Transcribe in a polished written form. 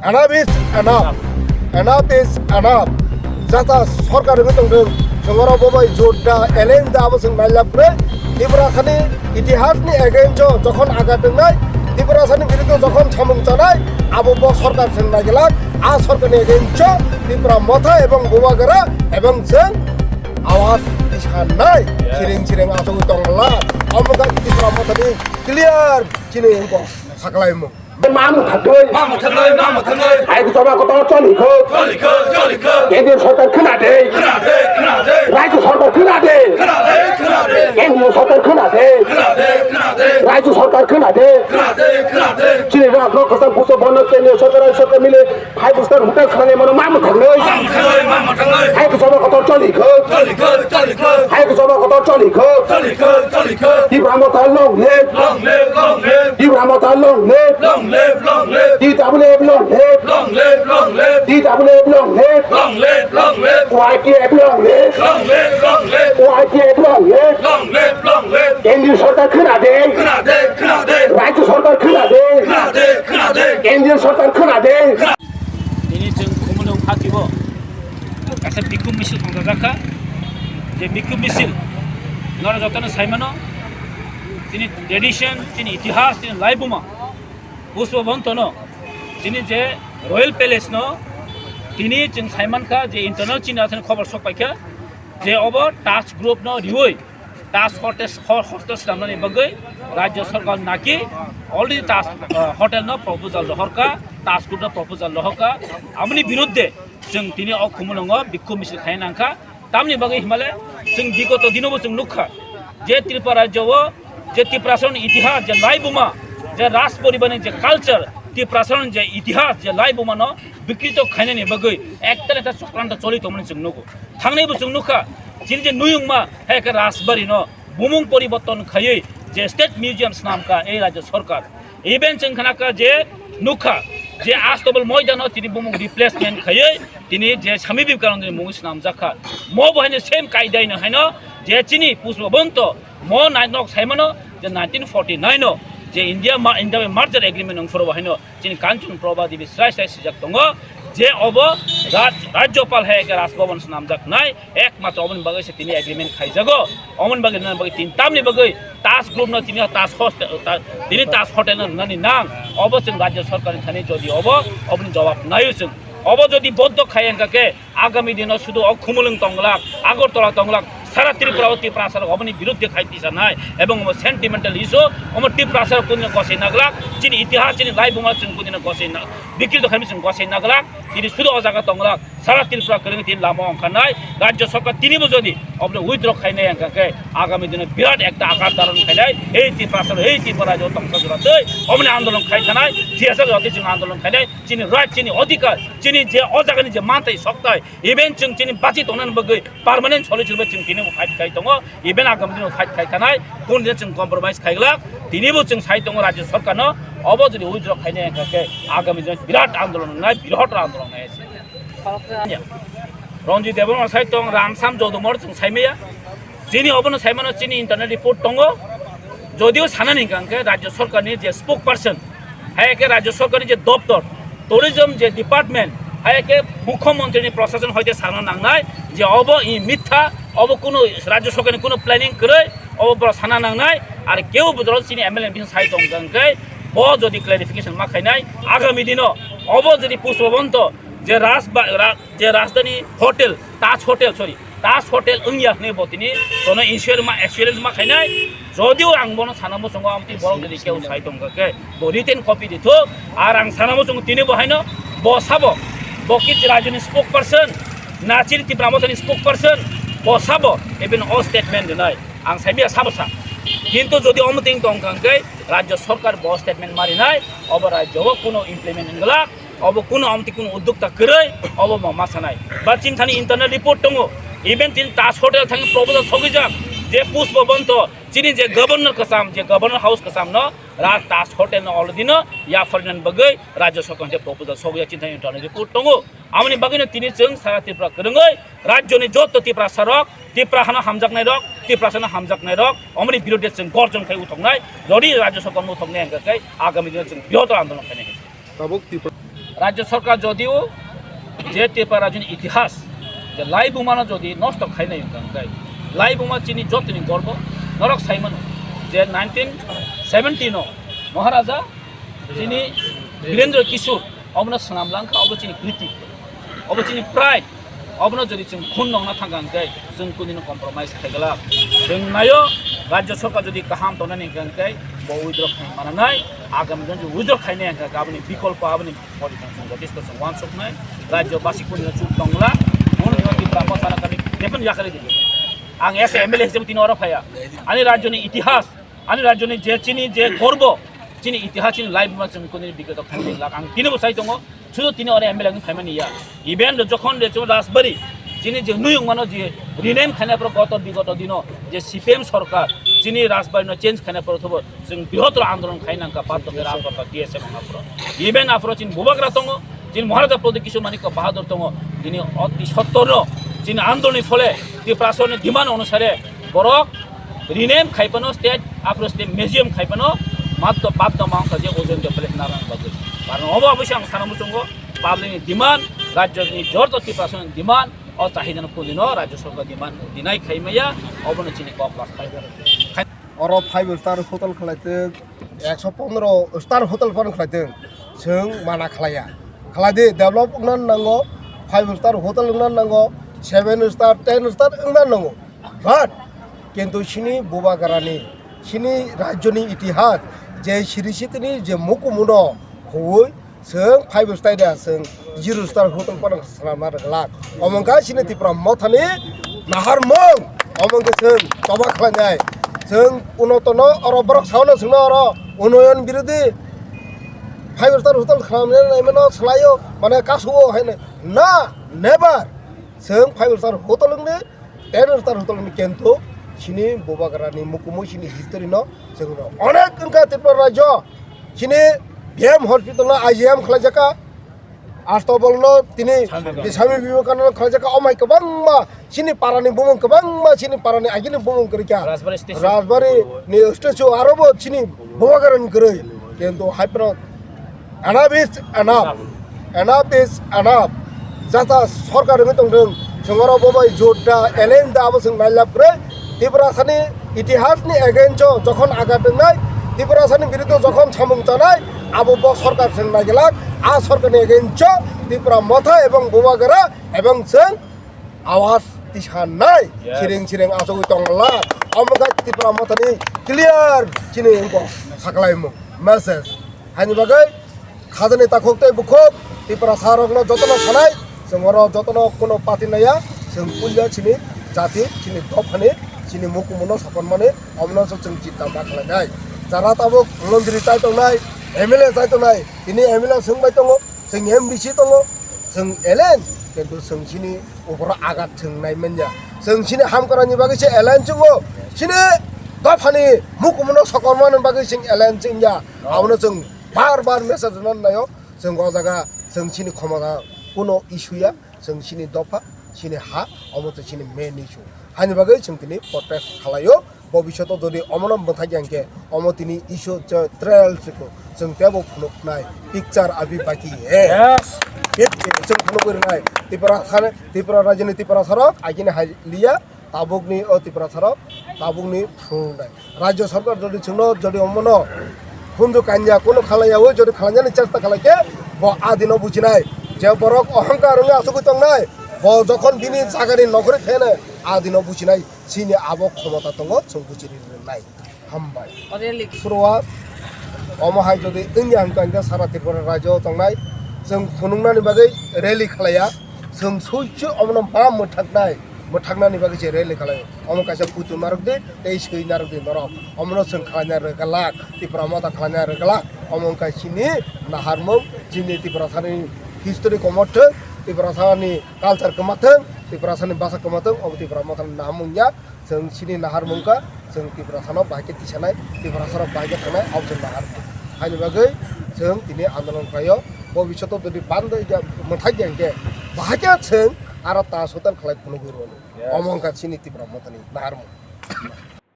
enough is enough. Enough is enough. Jata सरकार itu dong. Semua babai jodoh elen dah abis ngelap pre. Tripura sani itihas ni again jo. Jokon agak dengai. Tripura sani biru jokon chamung canai. Abu bos सरकार sen lagi lag. सरकार ni again jo. Tripura mata ebang bawa gara ebang sen. Awas disanai. Ciring-ciring asal utang lah. Amuka Tripura mata ni clear. Cini engkau saklaimu. 마음을 닫어요. 아이고 저마고 또 쫄리고. 얘들 설탕 크나대. 라이트 설탕 크나대. 얘들 설탕 크나대. 라이트 설탕 크나대. 지네가 그 거기서 부서 번호때문에 설탕 밀에 파이브 스타 호텔 크나네 뭐는 마음을 닫어요. 아이고 저마고 또 쫄리고. 아이고 저마고 또 쫄리고. 이브라모 달롱 네. 이브라모 달롱 네. Long live, long live. DW long live. Long live, long live. DW long live. Long live, long live. YTF long live. Long live, long live. YTF long live. Long live, long live. কেন্দ্রীয় সরকার ক্ষণাদে রাজ্য সরকার ক্ষণাদে কেন্দ্রীয় সরকার ক্ষণাদে ini jeng kumunung hatibo kasa bikum misil kongjaka je bikum misil nora jotana saimano tini tradition tini itihas tini laibuma puswa bontono tini je royal palace no tini jeng saiman ka je internal china thani khobor sokpaikha je obo task group no rioi task hostess namani bagai rajya sarkar naki already task hotel no proposal rohorka task group no proposal rohorka amni biruddhe jeng tini okumulango bikku misil khainangka tamni bagai himale jeng bigoto dinobo jeng nukha je Tripura rajyo je Tripura itihas je laibuma je ras poribanen je culture Tripura je itihas je laibuma no bikrito khainani bagai ekta eta chokranta choli tomani jeng nugo thangnai bu jeng nukha jini je nuyungma heka rasbari no bumung poriborton khayei je state museums naam ka ei rajya sarkar even chengkhana ka je nukha je astobal moidano tini bumung replacement khayei tini je Swami Vivekananda mungis naam jakha mo bahine same kaidai no haino je chini pusbo bonto mo nainok saimano je 1949 no je India merger agreement nong foro bahino chini Kanchan Prabha Devi Sai sijak tongo যে of রাজ্যপাল হেকে রাজভবন নামজাক নাই একমাত্র অমন বাগে সে তিনি agreement খাইজাগো অমন বাগে না বাগে তিন তামনি বাগে তাস গ্রুপ না তিনি তাস হোস্ট তিনি তাস হোটেল নানি নাং অবশ্য রাজ্য সরকারের থানি যদি অবনি জবাব নাইছেন অব যদি বদ্ধ খাইয়ানকাকে আগামী দিন শুধু অখুমুলং তংলাক আগরতলা তংলাক সারা ত্রিপুরা অবনি বিরুদ্ধে খাইতিসা নাই এবং সেন্টিমেন্টাল ইস্যু আমার ত্রিপুরা কোন গসে নাগলাক চিনি ইতিহাস চিনি লাইবুমা চিনি কোন গসে না বিকৃত খাইমিছেন গসে নাগলাক তিনি শুধু অজাগা তংলাক সারা ত্রিপুরা করেন তিনি লামা অঙ্কানায় রাজ্য সরকার তিনিবো যদি আপনি উইথড্র খাইনাই অঙ্কাকে আগামী দিনে বিরাট একটা আকার ধারণ খাইনাই এই ত্রিপুরা রাজ্য তংস জোড়াতে অমনি আন্দোলন খাইখানায় জিয়াসার যত চিনি আন্দোলন খাইনাই চিনি রাইট চিনি অধিকার চিনি যে অজাগানি যে মানতাই সপ্তাহে ইভেন जों चिनि बाची तंनान बगै पार्मानेंट सल्युशन जों तिनि फाइट खाइ दङ इभेन आगामी दिनाव फाइट खाइथानाय कोन जों कम्प्रोमाइज खाइगला तिनिबो जों साइ दङ राज्य सरकारनो अब जुदि उइद्र खाइनाय एकाके आगामी दिन बिराट आन्दोलन नाय बिराट आन्दोलन नाय रन्जित देबन साइ दङ रामसाम जौदुमर जों साइमेया जिनि अबनो साइमानो चिनि इन्टारनेट रिपोर्ट दङ যদিও সানানি কাंके राज्य सरकारनि जे स्पोक पर्सन हायके राज्य सरकारनि जे दप्तर टुरिज्म जे डिपार्टमेंट हायके मुख्यमंत्री प्रशासन हयते साना नांनाय जे अब इ मिथ्या अब कोनो राज्य सरकारनि कोनो प्लानिंग करे अब साना नांनाय आरो केउ बुजल सिनि एमएलए बिन साइ दं गांके ब जदि क्लेरिफिकेशन मा खाइनाय आगामी दिनो अब जदि पुष्पबन्त जे राजधानी होटेल ताज होटेल अंगियाखने बतिनि तनो एक्सुरेंस मा खाइनाय जदिও आं बनो सानामो संग आमति बरं जदि केउ साइ दं गांके ब रिटेन कपि दिथो आरो आं सानामो संग तिनि बहायनो ब साबो बकित राज्यनि स्पोक पर्सन नाचिर टिप्रामथनि स्पोक पर्सन बसाब एबेन अ स्टेटमेंट दिनाय आं साइबिया साबसा किन्तु जदि अमतिं दंकांकै राज्य सरकार ब स्टेटमेंट मारिनाय अब राज्यव कोनो इमप्लिमेंट गला अब कोनो अमति कोनो उद्योक्ता करै अब मासानाय बा चिन्थानि इन्टरनल रिपोर्ट दङ इभेन तिन ताज होटेल थाङि प्रपोजल सगिजा जे पुष्पबन्त चिनि जे गभर्नर कसाम जे गभर्नर हाउस कसाम न राज ताज होटेल न अलरेडी न या फर्जन बगै राज्य सरकार जे प्रपोजल सगिया चिन्थानि इन्टरनल रिपोर्ट दङ आमनि बगैनो तिनि जों सारा त्रिपुरा करङै राज्यनि जत त्रिपुरा सरक त्रिपुरा हाना हामजाकनाय रक त्रिपुरा साना हामजाकनाय रक अमनि बिरोधे जों गर्जन खाइ उथंनाय जदि राज्य सरकार उथंनाय अंगकै आगामी दिन जों बिहत आन्दोलन खाइनाय রাজ্য সরকার যদিও যে ত্রিপুরা রাজ্যের ইতিহাস যে লাই বোমানো যদি নষ্ট খাই নাই গাই লাই বোমা চিনি যতনি গর্ব নরক সাইমানো যে 1917 মহারাজা যিনি বীরেন্দ্র কিশোর অবনো সামলাंखा अब चिनी कृति अब चिनी प्राइड अबनो जदि जों खुन नंना थांगांखाय जों कुनिनो कम्प्रोमाइज खायगला जों नायो राज्य सरकार जदि गाहाम तनानै गांखाय ब उइद्र खाय मानानाय आगामी जों उइद्र खायने गाबनि विकल्प आबनि पलिटिक्स जों डिस्कसन वान सकनाय राज्य बासि कुनिनो चुप दंला मन जों बापा तानाकानि देफन याखारि दिगो आं एस एमएलए हिसाबै तिनो अर फाया आनि राज्यनि इतिहास आनि राज्यनि जे चिनी जे गर्व चिनी इतिहास चिनी लाइफ मा जों कुनि बिगत खायनि लाग आं तिनोबो साइ दङ শুধু তিনি অরে এমএলএ ফাইমানি ইয়া ইভেন যখন রাজবাড়ি যিনি যে নুয়ং মানো যে রিনেম খানার পর বিগত দিন যে সিপিএম সরকার যিনি রাজবাড়ি চেঞ্জ খানার পর থব जों বৃহত্তর আন্দোলন খাইনাঙ্কা পাতকে রাজবাড়ি ডিএসএম আপর ইভেন আপর চিন বুবাগ্রা দङ যিনি মহারাজা প্রদীপ কিশোর মানিক বাহাদুর দङ যিনি অতি সত্তর যিনি আন্দোলনের ফলে ত্রিপুরাসনের ডিমান্ড অনুসারে বরক রিনেম খাইপানো স্টেট আপর স্টেট মিউজিয়াম খাইপানো মাত্র বাধ্য মাংস যে ওজন প্লেট নারায়ণ বাগৈ কারণ অবশ্যই আমি সানামুসঙ্গ পাবলিকनि ডিমান্ড রাজ্যनि জোর তো ত্রিপুরাসনের ডিমান্ড ও চাহিদানো পুলিনো রাজ্য সরকার ডিমান্ড দিনাই খাইমাইয়া অবনো চিনি কক ক্লাস ফাইবার अर 5 स्टार होटल खलायदों 115 स्टार होटल फन खलायदों जों माना खलाया खलायदो डेभलप नांगौ 5 स्टार होटल नांगौ 7 स्टार 10 स्टार नांगौ बाट किन्तु सिनि बुबागारानि सिनि राज्यनि इतिहास जे सिरिसितनि जे मुकुमुनो हुई जों 5 स्टार जों 0 स्टार होटल फन खालामना लाग अमंगा सिनि तिप्रा मथानि नाहारमों अमंगा जों तबा खलायनाय जों उन्नतनो अर बरक सावनो सोंनो अर उन्नयन बिरोधी 5 स्टार होटल खालामनाय माने सलायो माने कासुओ हायनो ना नेभार जों 5 स्टार होटलनि 10 स्टार होटलनि केन्तो सिनि बुबागारानि मुकुमु सिनि हिस्टरिनो जों अनेक अंका त्रिपुरा राज्य सिनि बीएम हस्पिटाल आईजीएम खालायजाका आस्थाबलनो तिनि स्वामी विवेकानन्द खालायजाका अमाय गोबांमा सिनि पारानि बुमुं गोबांमा सिनि पारानि आगिनि बुमुं गरिका राजबारि नि स्टेचु आरोबो सिनि बुबागारानि गरै किन्तु हाइप्रो एनाफ इज एनाफ जाता सरकार दंदों जोंगरा बबाय जोड्डा एलेन दाबो जों नायलाब्रै त्रिपुरासानि इतिहासनि एगेन्स्ट जखन आगादोंनाय त्रिपुरासानि बिरुद्ध जखन सामुं जानाय आबो सरकार जों नायगलाक आ सरकारनि एगेन्स्ट त्रिपुरा मथा एवं बुबागारा एवं जों आवाज दिसानाय सिरिं सिरिं आसगै दंला अमगा त्रिपुरा मथानि क्लियर चिनि इंको साकलायमु मेसेज हानि बागै खाजनि ताखोक्तै बुखोक त्रिपुरा सारकनो जतन सानाय जोंरो जतन कोनो पार्टी नाया जों पुलिया चिनि जाति चिनि दफानि चिनि मुकुमुनो सापन माने अमनो जों जिता बाखलायनाय जारा ताबो मन्दिर ताय दंनाय एमएलए ताय दंनाय दिनै एमएलए सोंबाय दङ जों एमबिसि दङ जों एलेन किन्तु जों सिनि उपर आगात सोंनाय मोनया जों सिनि हामकरानि बागैसो एलेन जोङो सिनि दफानि मुकुमुनो सकरमानो बागै जों एलेन जोंया आवनो जों बार बार मेसेज होनायो जों गजागा जों सिनि खमागा कोनो इशुया जों सिनि दफा सिनि हा अमतो सिनि मेन इशु हानि बागै जों दिनै प्रोटेस्ट खालायो भबिष्यत जदि अमनम बथागियांके अमतिनि इशु ट्रेल्सको जों तेबो फुनुकनाय पिक्चर अभी बाकी है जों फुनुकनाय त्रिपुरा राज्यनि त्रिपुरा सरक आगिनि हालिया ताबुकनि त्रिपुरा सरक ताबुकनि फुनुनाय राज्य सरकार जदि जोंनो जदि अमनो हुन्दु कान्या कोनो खालायावो जदि खालायनायनि चेष्टा खालायके ब आदिनो बुजिनाय जे बरक अहंकार आसुगु तंनाय ब जखन बिनि जागानि नखरै थायनो आदिनो बुजिनाय सिनि आबो क्षमता दङ जों बुजिनाय हामबाय सुरुआ अमहाय जदि इंडिया हांकांगा सारा त्रिपुरा राज्योआव थांनाय जों फुनुंनानि बागै रेलि खालाया जों सयचो अमनो मा मोथांनानि बागै जे रेलि खालायो अमो कासे पुतु मारगदे दै सै नारगदे नर अमनो जों खालायना रोगालाक त्रिपुरा माता खालायना रोगालाक अमो कासिनि नाहारमों जिनि त्रिपुरा सानि हिस्टरि कमथो त्रिपुरा सानि कालचार कमाथों त्रिपुरा सानि भाषा कमाथों अब त्रिपुरा मातानि नामुंया जों सिनि नाहारमोंका जों त्रिपुरा सानाव बाहायके दिसानाय त्रिपुरा सानाव बाहायके थानाय अब जों नाहारमों हानि बागै जों दिनै आन्दोलन खालायो भबिष्यत जदि बान्द मोनथागियांके बाहायके जों आरो ता सतान खालाय फुनुगुरु अमंका सिनि त्रिपुरा मातानि नाहारमों